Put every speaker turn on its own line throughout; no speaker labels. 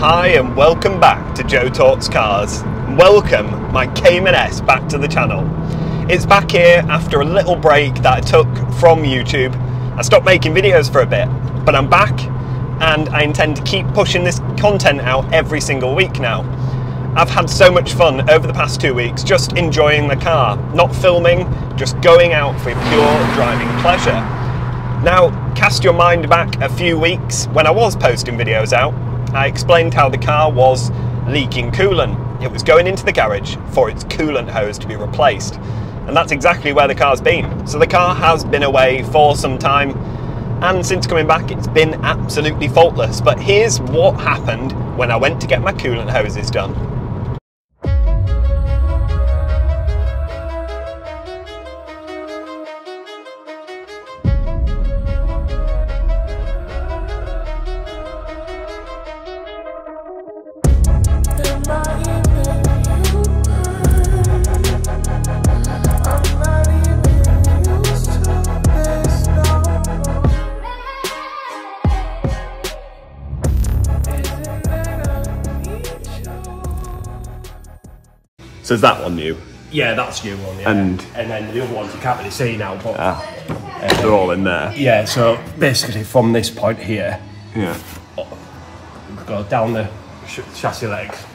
Hi and welcome back to Joe Talks Cars. Welcome my Cayman S back to the channel. It's back here after a little break that I took from YouTube. I stopped making videos for a bit, but I'm back and I intend to keep pushing this content out every single week now. I've had so much fun over the past 2 weeks just enjoying the car, not filming, just going out for pure driving pleasure. Now, cast your mind back a few weeks when I was posting videos out. I explained how the car was leaking coolant. It was going into the garage for its coolant hose to be replaced. And that's exactly where the car's been. So the car has been away for some time, and since coming back it's been absolutely faultless. But here's what happened when I went to get my coolant hoses done. So is that one new?
Yeah, that's new one, yeah. And then the other ones you can't really see now, but
they're all in there.
Yeah, so basically from this point here,
yeah,
go down the chassis legs,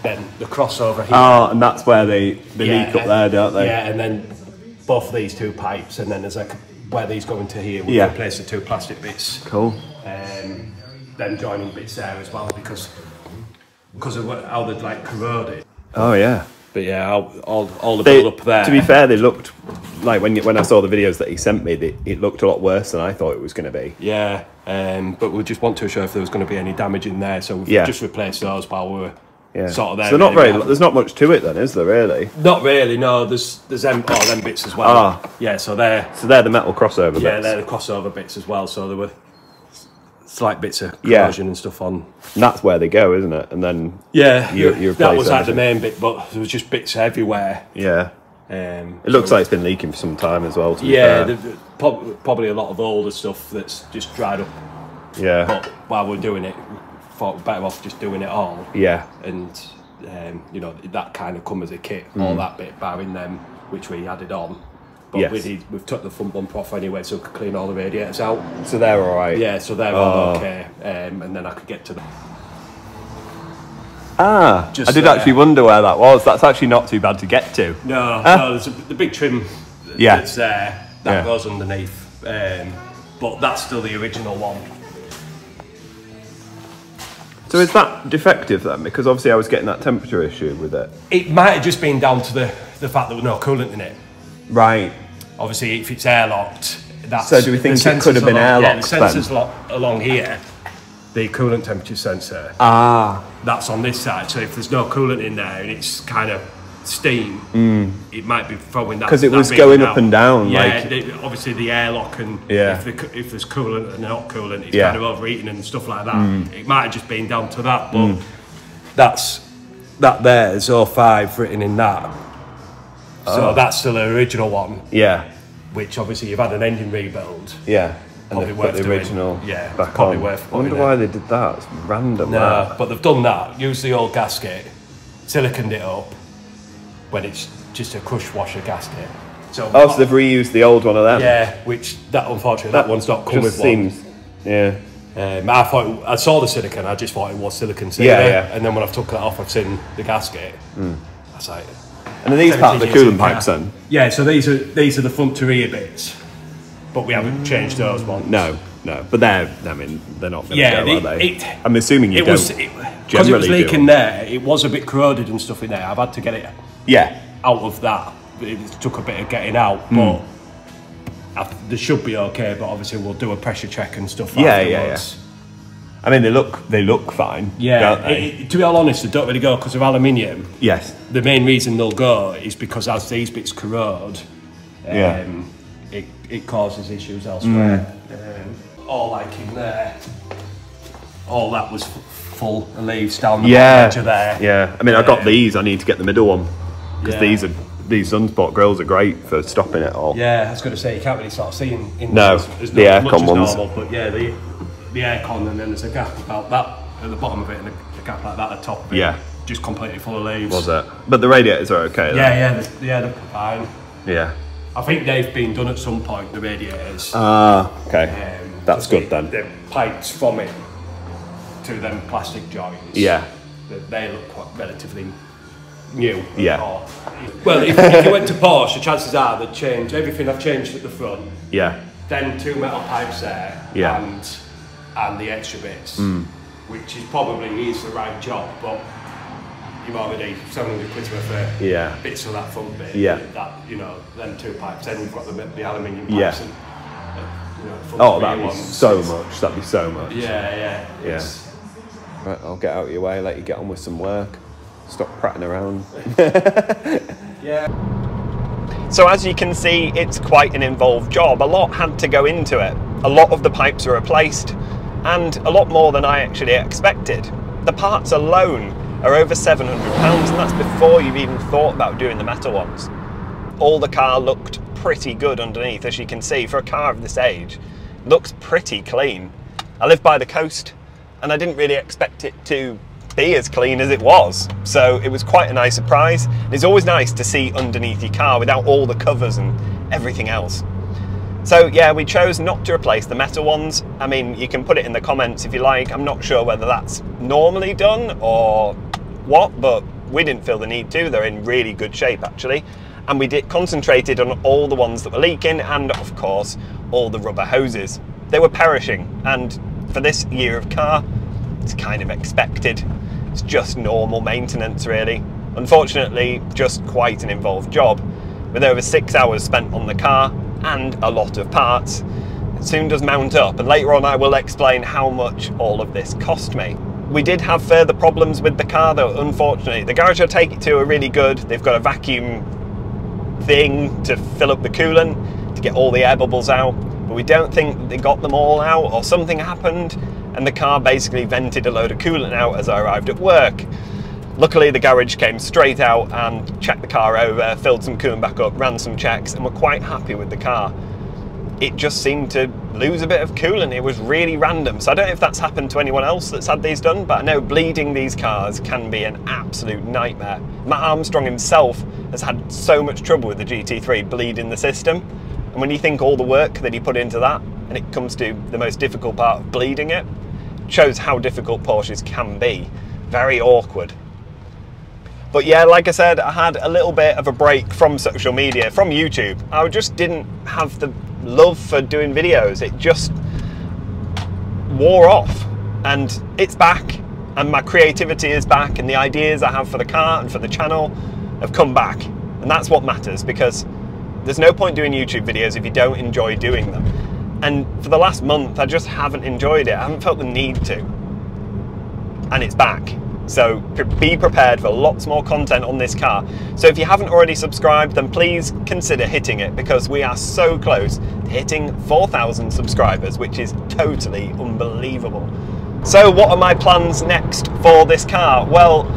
then the crossover here.
Oh, and that's where they leak up there, don't they?
Yeah, and then both of these two pipes, and then there's like where these go into here, we replace the two plastic bits.
Cool.
Then joining bits there as well because of how they'd like corroded.
Oh yeah.
But yeah, all the build up there.
To be fair, they looked like when I saw the videos that he sent me, it looked a lot worse than I thought it was going to be.
Yeah, but we just want to show if there was going to be any damage in there, so we've just replaced those while we're sort of there.
So there's not much to it then, is there really?
Not really, no. There's them bits as well.
Ah.
Yeah, so they're
the metal crossover bits.
Yeah, they're the crossover bits as well. So there were slight bits of corrosion and stuff on.
And that's where they go, isn't it? And then you replace
that was like
everything.
the main bit, but there was just bits everywhere.
Yeah. It looks like it's been leaking for some time as well.
Probably a lot of older stuff that's just dried up.
Yeah.
But while we're doing it, we thought we're better off just doing it all.
Yeah.
And you know, that kind of come as a kit, all that bit barring them, which we added on. But we've took the front bumper off anyway, so we could clean all the radiators out.
So they're all right.
Yeah, so they're all okay. And then I could get to them.
I did actually wonder where that was. That's actually not too bad to get to.
No, there's the big trim that's there. That goes underneath. But that's still the original one.
So is that defective then? Because obviously I was getting that temperature issue with it.
It might have just been down to the fact that there was no coolant in it.
Right.
Obviously, if it's airlocked, that's...
So do we think it could have been airlocked then?
Yeah, the sensors along here, the coolant temperature sensor, that's on this side. So if there's no coolant in there and it's kind of steam, it might be throwing that...
Because it was going up and down.
Yeah, obviously the airlock and if there's coolant and not coolant, it's kind of overheating and stuff like that. It might have just been down to that, but that there's 05 written in that. So that's still the original one. Yeah. Which obviously you've had an engine rebuild. Yeah.
And they put the original back
probably
on.
Worth
I wonder why they did that. It's random.
No, but they've done that. Used the old gasket, siliconed it up when it's just a crush washer gasket. So
so they've reused the old one of them.
Yeah, which unfortunately that one's not come with one.
Yeah.
I saw the silicon. I just thought it was silicon sealer. And then when I've took that off, I've seen the gasket. I was like.
And are these part of the coolant pipes then?
Yeah, so these are the front to rear bits, but we haven't changed those ones.
No, but they're not going to go, are they? I'm assuming you
because it was leaking there, it was a bit corroded and stuff in there. I've had to get it out of that. It took a bit of getting out, but they should be okay, but obviously we'll do a pressure check and stuff afterwards.
I mean, they look fine.
Yeah, to be all honest, they don't really go because of aluminium.
Yes.
The main reason they'll go is because as these bits corrode, it causes issues elsewhere. All like in there, all that was full of leaves down the edge of there. Yeah,
I mean, I got these. I need to get the middle one because these Sunspot grills are great for stopping it all.
Yeah, I was going to say you can't really sort of see in
no,
there's
the aircon ones.
Normal, but yeah, the aircon, and then there's a gap about that at the bottom of it, and a gap like that at the top of it, just completely full of leaves.
Was it? But the radiators are okay.
Yeah, they're fine.
Yeah.
I think they've been done at some point, the radiators.
Okay. That's good then.
The pipes from it to them plastic joints.
Yeah.
They look quite relatively new.
Yeah.
Well, if you went to Porsche, the chances are they'd change everything. I've changed at the front.
Yeah.
Then 2 metal pipes there.
Yeah.
And the extra bits, which is probably the right job, but you've already 700 quid worth of bits of that front bit.
Yeah.
That, you know, then 2 pipes. Then you've got the aluminium pipes.
Yeah.
And,
oh, that'd be so much. That'd be so much.
Yeah.
Right, I'll get out of your way, let you get on with some work. Stop prattling around.
Yeah.
So as you can see, it's quite an involved job. A lot had to go into it. A lot of the pipes are replaced, and a lot more than I actually expected. The parts alone are over £700, and that's before you've even thought about doing the metal ones. All the car looked pretty good underneath, as you can see. For a car of this age, it looks pretty clean. I live by the coast, and I didn't really expect it to be as clean as it was, so it was quite a nice surprise. It's always nice to see underneath your car without all the covers and everything else. So yeah, we chose not to replace the metal ones. I mean, you can put it in the comments if you like. I'm not sure whether that's normally done or what, but we didn't feel the need to. They're in really good shape actually, and we concentrated on all the ones that were leaking, and of course all the rubber hoses. They were perishing, and for this year of car, it's kind of expected. It's just normal maintenance really. Unfortunately, just quite an involved job. With over 6 hours spent on the car and a lot of parts, it soon does mount up, and later on I will explain how much all of this cost me. We did have further problems with the car though, unfortunately. The garage I take it to are really good. They've got a vacuum thing to fill up the coolant to get all the air bubbles out, but we don't think that they got them all out, or something happened and the car basically vented a load of coolant out as I arrived at work. Luckily the garage came straight out and checked the car over, filled some coolant back up, ran some checks, and were quite happy with the car. It just seemed to lose a bit of coolant. It was really random. So I don't know if that's happened to anyone else that's had these done, but I know bleeding these cars can be an absolute nightmare. Matt Armstrong himself has had so much trouble with the GT3 bleeding the system. And when you think all the work that he put into that, and it comes to the most difficult part of bleeding it, shows how difficult Porsches can be. Very awkward. But yeah, like I said, I had a little bit of a break from social media, from YouTube. I just didn't have the love for doing videos. It just wore off, and it's back, and my creativity is back, and the ideas I have for the car and for the channel have come back, and that's what matters, because there's no point doing YouTube videos if you don't enjoy doing them. And for the last month, I just haven't enjoyed it. I haven't felt the need to, and it's back. So be prepared for lots more content on this car. So if you haven't already subscribed, then please consider hitting it, because we are so close to hitting 4,000 subscribers, which is totally unbelievable. So what are my plans next for this car? Well,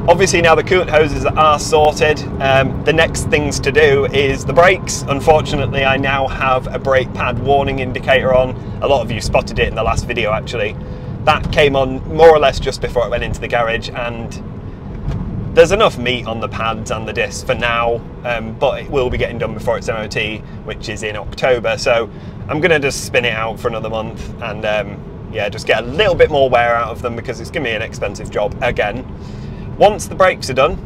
obviously now the coolant hoses are sorted, the next things to do is the brakes. Unfortunately, I now have a brake pad warning indicator on. A lot of you spotted it in the last video actually. That came on more or less just before it went into the garage, and there's enough meat on the pads and the discs for now, but it will be getting done before its MOT, which is in October. So I'm going to just spin it out for another month and yeah, just get a little bit more wear out of them, because it's going to be an expensive job again. Once the brakes are done,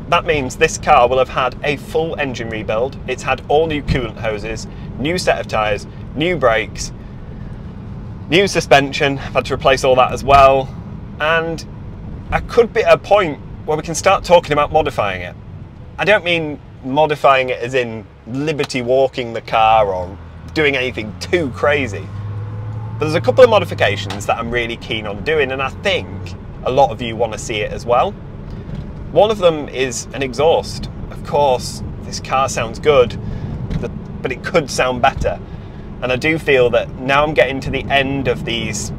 that means this car will have had a full engine rebuild. It's had all new coolant hoses, new set of tyres, new brakes, new suspension. I've had to replace all that as well, and I could be at a point where we can start talking about modifying it. I don't mean modifying it as in liberty walking the car or doing anything too crazy, but there's a couple of modifications that I'm really keen on doing, and I think a lot of you want to see it as well. One of them is an exhaust. Of course, this car sounds good, but it could sound better. And I do feel that now I'm getting to the end of these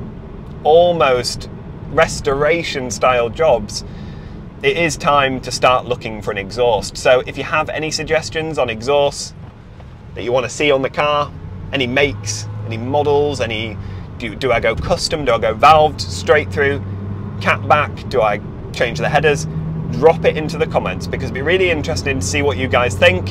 almost restoration style jobs, it is time to start looking for an exhaust. So if you have any suggestions on exhausts that you want to see on the car, any makes, any models, any do I go custom, do I go valved straight through, cap back? Do I change the headers? Drop it into the comments, because it'd be really interesting to see what you guys think.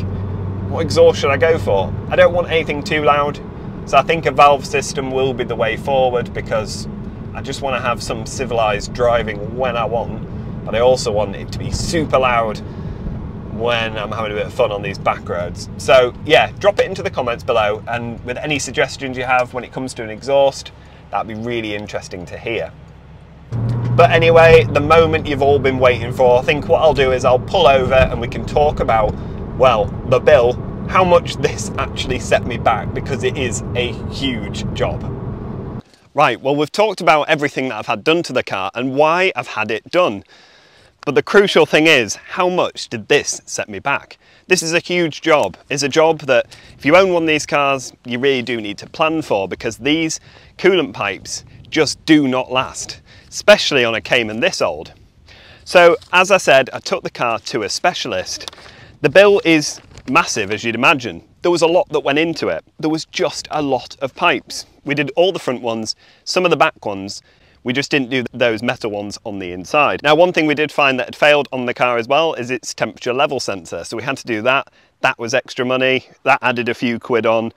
What exhaust should I go for? I don't want anything too loud, so I think a valve system will be the way forward, because I just want to have some civilized driving when I want, but I also want it to be super loud when I'm having a bit of fun on these back roads. So yeah, drop it into the comments below, and with any suggestions you have when it comes to an exhaust, that'd be really interesting to hear. But anyway, the moment you've all been waiting for, I think what I'll do is I'll pull over and we can talk about, well, the bill, how much this actually set me back, because it is a huge job. Right, well, we've talked about everything that I've had done to the car and why I've had it done. But the crucial thing is, how much did this set me back? This is a huge job. It's a job that if you own one of these cars, you really do need to plan for, because these coolant pipes just do not last, especially on a Cayman this old. So as I said, I took the car to a specialist. The bill is massive, as you'd imagine. There was a lot that went into it. There was just a lot of pipes. We did all the front ones, some of the back ones. We just didn't do those metal ones on the inside. Now, one thing we did find that had failed on the car as well is its temperature level sensor. So we had to do that. That was extra money. That added a few quid on.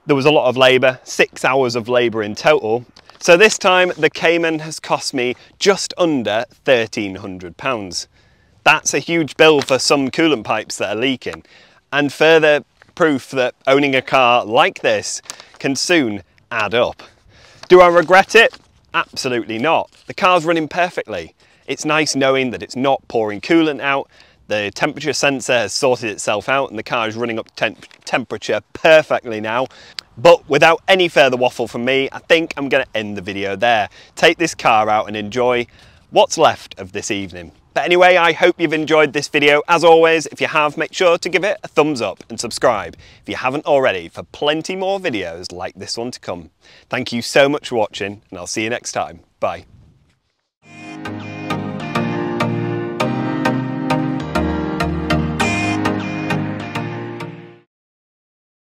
There was a lot of labour, 6 hours of labour in total. So this time the Cayman has cost me just under £1,300. That's a huge bill for some coolant pipes that are leaking, and further proof that owning a car like this can soon add up. Do I regret it? Absolutely not. The car's running perfectly. It's nice knowing that it's not pouring coolant out, the temperature sensor has sorted itself out, and the car is running up temperature perfectly now. But without any further waffle from me, I think I'm going to end the video there. Take this car out and enjoy what's left of this evening. But anyway, I hope you've enjoyed this video. As always, if you have, make sure to give it a thumbs up and subscribe if you haven't already, for plenty more videos like this one to come. Thank you so much for watching, and I'll see you next time. Bye.